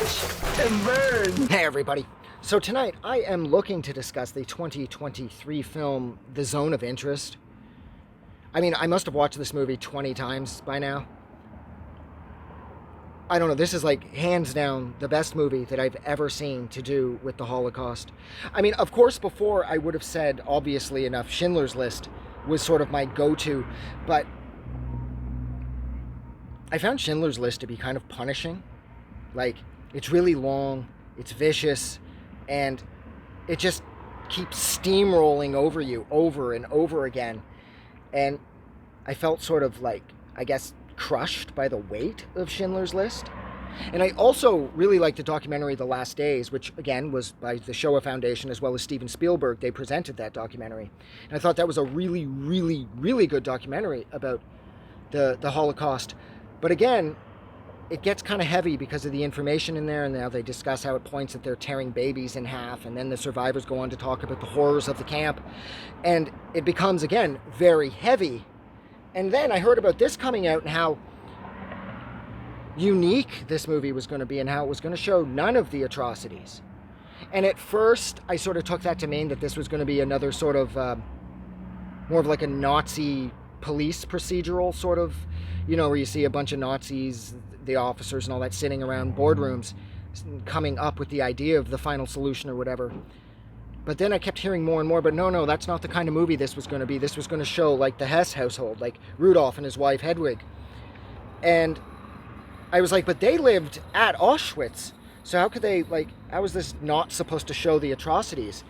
crash and burn. Hey everybody. So tonight I am looking to discuss the 2023 film The Zone of Interest. I mean, I must have watched this movie 20 times by now. I don't know, this is like hands down the best movie that I've ever seen to do with the Holocaust. I mean, of course, before I would have said, obviously enough, Schindler's List was sort of my go-to, but I found Schindler's List to be kind of punishing. Like, it's really long, it's vicious, and it just keeps steamrolling over you over and over again. And I felt sort of like, I guess, crushed by the weight of Schindler's List. And I also really liked the documentary The Last Days, which again was by the Shoah Foundation as well as Steven Spielberg. They presented that documentary. And I thought that was a really, really, really good documentary about the Holocaust. But again, it gets kind of heavy because of the information in there, and now they discuss how it points that they're tearing babies in half, and then the survivors go on to talk about the horrors of the camp. And it becomes, again, very heavy. And then I heard about this coming out and how unique this movie was going to be and how it was going to show none of the atrocities. And at first, I sort of took that to mean that this was going to be another sort of, more of like a Nazi police procedural sort of, you know, where you see a bunch of Nazis, the officers and all that sitting around boardrooms coming up with the idea of the final solution or whatever. But then I kept hearing more and more, but no, that's not the kind of movie this was going to be. This was going to show like the Hess household, like Rudolf and his wife Hedwig. And I was like, but they lived at Auschwitz. So how could they, like, how is this not supposed to show the atrocities?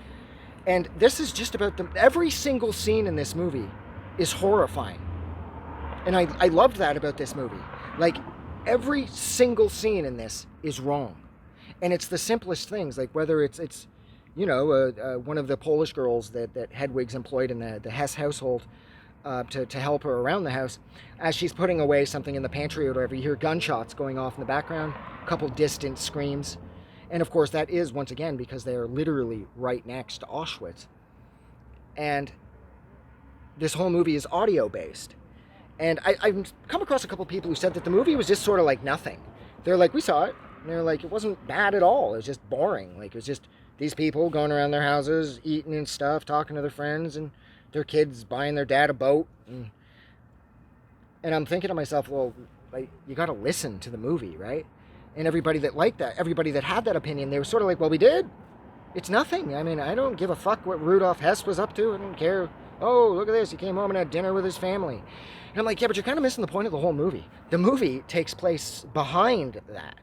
And this is just about them. Every single scene in this movie is horrifying. And I loved that about this movie. Like, every single scene in this is wrong. And it's the simplest things, like whether it's you know, one of the Polish girls that Hedwig's employed in the Hess household to help her around the house. As she's putting away something in the pantry or whatever, you hear gunshots going off in the background, a couple distant screams. And of course, that is, once again, because they are literally right next to Auschwitz. And this whole movie is audio-based. And I've come across a couple people who said that the movie was just sort of like nothing. They're like, we saw it. And they're like, it wasn't bad at all. It was just boring. Like, it was just these people going around their houses, eating and stuff, talking to their friends, and their kids buying their dad a boat. And I'm thinking to myself, well, like, you got to listen to the movie, right? And everybody that liked that, everybody that had that opinion, they were sort of like, well, we did. It's nothing. I mean, I don't give a fuck what Rudolf Hess was up to. I don't care. Oh, look at this. He came home and had dinner with his family. And I'm like, yeah, but you're kind of missing the point of the whole movie. The movie takes place behind that.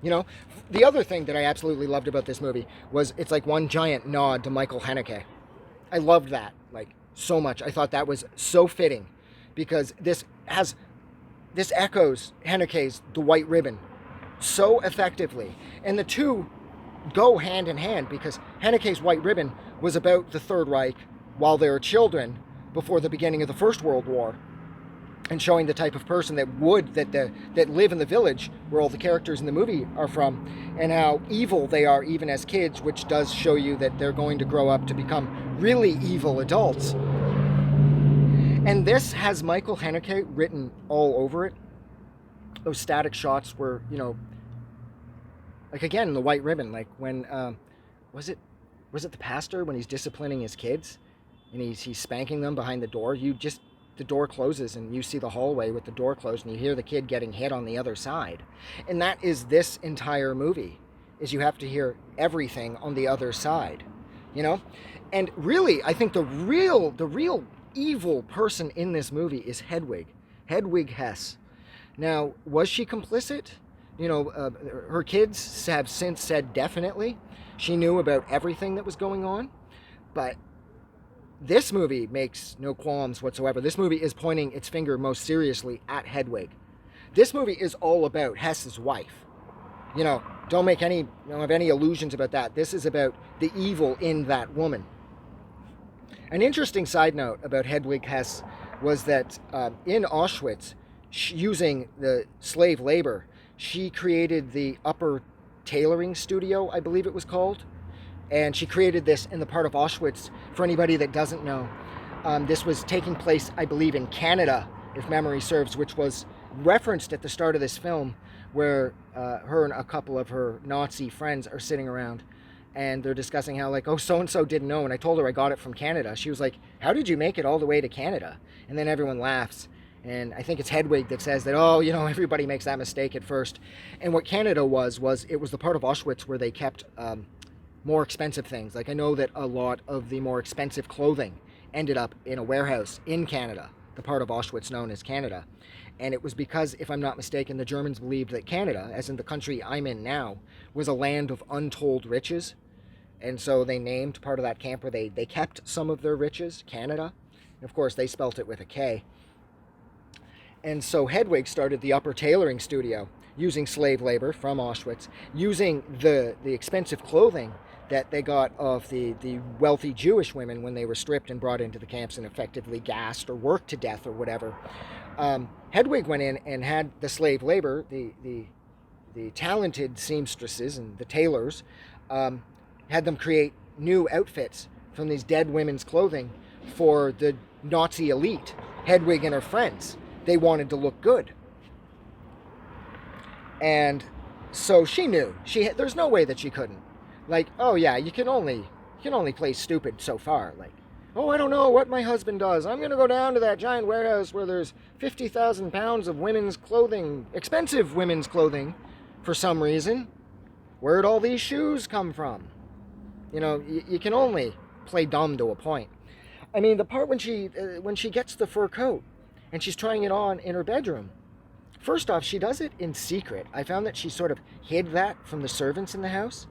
You know, the other thing that I absolutely loved about this movie was it's like one giant nod to Michael Haneke. I loved that, like, so much. I thought that was so fitting because this echoes Haneke's The White Ribbon so effectively. And the two go hand in hand because Haneke's White Ribbon was about the Third Reich while they were children before the beginning of the First World War, and showing the type of person that live in the village where all the characters in the movie are from, and how evil they are even as kids, which does show you that they're going to grow up to become really evil adults. And this has Michael Haneke written all over it. Those static shots were, you know, like again in The White Ribbon, like when was it the pastor when he's disciplining his kids and he's spanking them behind the door? The door closes and you see the hallway with the door closed and you hear the kid getting hit on the other side. And that is this entire movie, is you have to hear everything on the other side, you know? And really, I think the real evil person in this movie is Hedwig Hess. Now, was she complicit? You know, her kids have since said definitely. She knew about everything that was going on, but this movie makes no qualms whatsoever. This movie is pointing its finger most seriously at Hedwig. This movie is all about Hess's wife. You know, don't have any illusions about that. This is about the evil in that woman. An interesting side note about Hedwig Hess was that in Auschwitz, using the slave labor, she created the upper tailoring studio, I believe it was called. And she created this in the part of Auschwitz, for anybody that doesn't know. This was taking place, I believe, in Canada, if memory serves, which was referenced at the start of this film where her and a couple of her Nazi friends are sitting around, and they're discussing how, like, oh, so and so didn't know, and I told her I got it from Canada. She was like, how did you make it all the way to Canada? And then everyone laughs. And I think it's Hedwig that says that, oh, everybody makes that mistake at first. And what Canada was it was the part of Auschwitz where they kept more expensive things. Like, I know that a lot of the more expensive clothing ended up in a warehouse in Canada, the part of Auschwitz known as Canada. And it was because, if I'm not mistaken, the Germans believed that Canada, as in the country I'm in now, was a land of untold riches. And so they named part of that camp where they kept some of their riches, Canada. And of course, they spelt it with a K. And so Hedwig started the upper tailoring studio using slave labor from Auschwitz, using the expensive clothing that they got of the wealthy Jewish women when they were stripped and brought into the camps and effectively gassed or worked to death or whatever. Hedwig went in and had the slave labor, the talented seamstresses and the tailors, had them create new outfits from these dead women's clothing for the Nazi elite, Hedwig and her friends. They wanted to look good. And so she knew. There's no way that she couldn't. Like, oh yeah, you can only play stupid so far. Like, oh, I don't know what my husband does. I'm going to go down to that giant warehouse where there's 50,000 pounds of women's clothing, expensive women's clothing, for some reason. Where'd all these shoes come from? You can only play dumb to a point. I mean, the part when she gets the fur coat, and she's trying it on in her bedroom. First off, she does it in secret. I found that she sort of hid that from the servants in the house,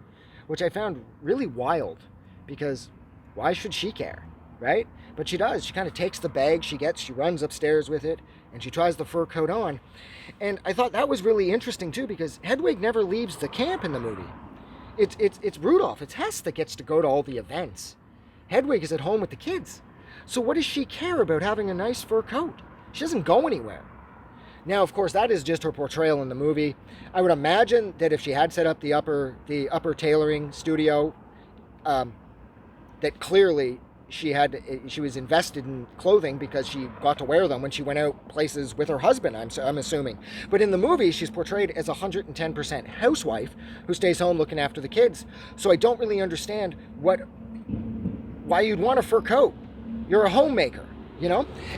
which I found really wild, because why should she care, right? But she does. She kind of takes the bag she runs upstairs with it, and she tries the fur coat on. And I thought that was really interesting, too, because Hedwig never leaves the camp in the movie. It's Rudolph, it's Hess that gets to go to all the events. Hedwig is at home with the kids. So what does she care about having a nice fur coat? She doesn't go anywhere. Now, of course, that is just her portrayal in the movie. I would imagine that if she had set up the upper tailoring studio, that clearly she was invested in clothing because she got to wear them when she went out places with her husband, I'm assuming. But in the movie, she's portrayed as a 110% housewife who stays home looking after the kids. So I don't really understand why you'd want a fur coat. You're a homemaker.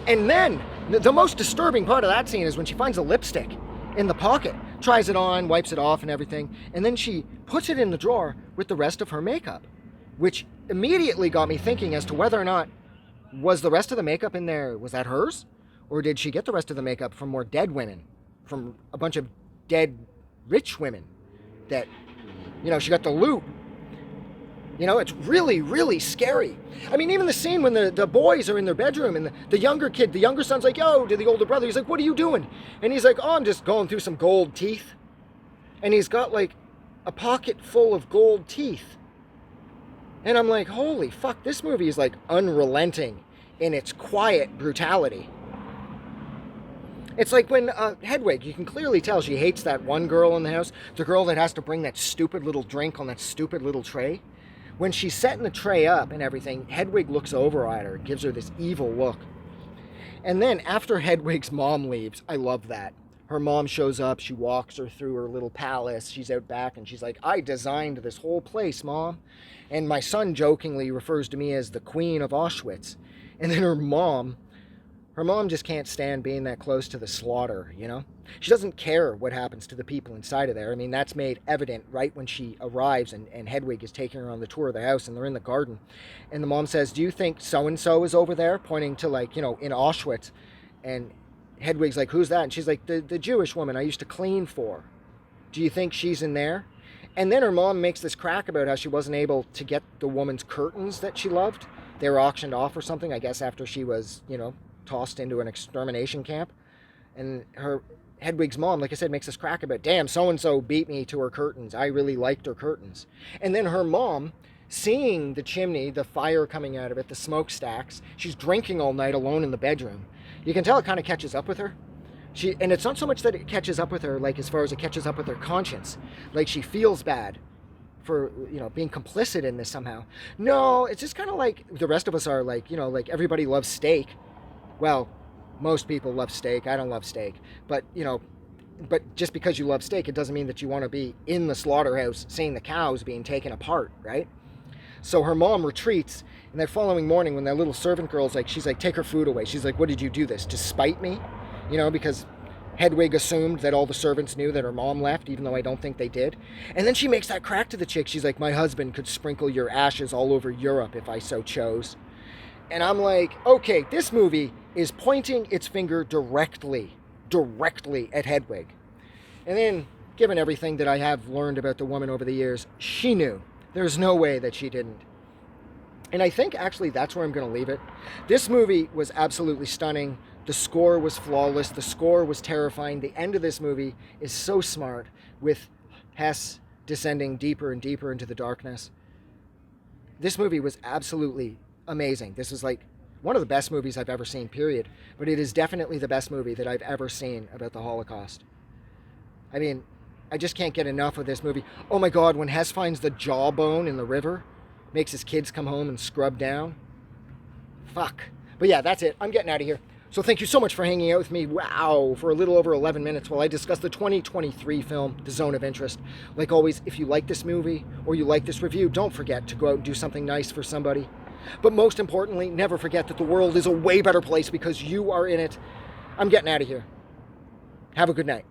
And then the most disturbing part of that scene is when she finds a lipstick in the pocket, tries it on, wipes it off and everything, and then she puts it in the drawer with the rest of her makeup, which immediately got me thinking as to whether or not was the rest of the makeup in there, was that hers? Or did she get the rest of the makeup from more dead women, from a bunch of dead rich women that, she got the loot. It's really, really scary. I mean, even the scene when the boys are in their bedroom and the younger son's like, yo, to the older brother, he's like, what are you doing? And he's like, oh, I'm just going through some gold teeth. And he's got like a pocket full of gold teeth. And I'm like, holy fuck, this movie is like unrelenting in its quiet brutality. It's like when Hedwig, you can clearly tell she hates that one girl in the house, the girl that has to bring that stupid little drink on that stupid little tray. When she's setting the tray up and everything, Hedwig looks over at her, gives her this evil look. And then after Hedwig's mom leaves, I love that. Her mom shows up, she walks her through her little palace, she's out back, and she's like, I designed this whole place, Mom. And my son jokingly refers to me as the Queen of Auschwitz. And then her mom just can't stand being that close to the slaughter, She doesn't care what happens to the people inside of there. I mean, that's made evident right when she arrives and Hedwig is taking her on the tour of the house and they're in the garden. And the mom says, do you think so-and-so is over there? Pointing to in Auschwitz. And Hedwig's like, who's that? And she's like, the Jewish woman I used to clean for. Do you think she's in there? And then her mom makes this crack about how she wasn't able to get the woman's curtains that she loved. They were auctioned off or something, I guess after she was, tossed into an extermination camp. And Hedwig's mom, like I said, makes this crack about, damn, so-and-so beat me to her curtains. I really liked her curtains. And then her mom, seeing the chimney, the fire coming out of it, the smokestacks, she's drinking all night alone in the bedroom. You can tell it kind of catches up with her. And it's not so much that it catches up with her, like as far as it catches up with her conscience. Like she feels bad for, being complicit in this somehow. No, it's just kind of like the rest of us are, like, like everybody loves steak. Well, most people love steak. I don't love steak. But, But just because you love steak, it doesn't mean that you want to be in the slaughterhouse seeing the cows being taken apart, right? So her mom retreats, and the following morning when that little servant girl's like, she's like, take her food away. She's like, what did you do this? To spite me? You know, because Hedwig assumed that all the servants knew that her mom left, even though I don't think they did. And then she makes that crack to the chick. She's like, my husband could sprinkle your ashes all over Europe if I so chose. And I'm like, okay, this movie is pointing its finger directly at Hedwig. And then, given everything that I have learned about the woman over the years, she knew. There's no way that she didn't. And I think actually that's where I'm going to leave it. This movie was absolutely stunning. The score was flawless. The score was terrifying. The end of this movie is so smart, with Hess descending deeper and deeper into the darkness. This movie was absolutely amazing. This is like one of the best movies I've ever seen, period. But it is definitely the best movie that I've ever seen about the Holocaust. I mean, I just can't get enough of this movie. Oh my God, when Hess finds the jawbone in the river, makes his kids come home and scrub down. Fuck. But yeah, that's it. I'm getting out of here. So thank you so much for hanging out with me, wow, for a little over 11 minutes while I discuss the 2023 film, The Zone of Interest. Like always, if you like this movie or you like this review, don't forget to go out and do something nice for somebody. But most importantly, never forget that the world is a way better place because you are in it. I'm getting out of here. Have a good night.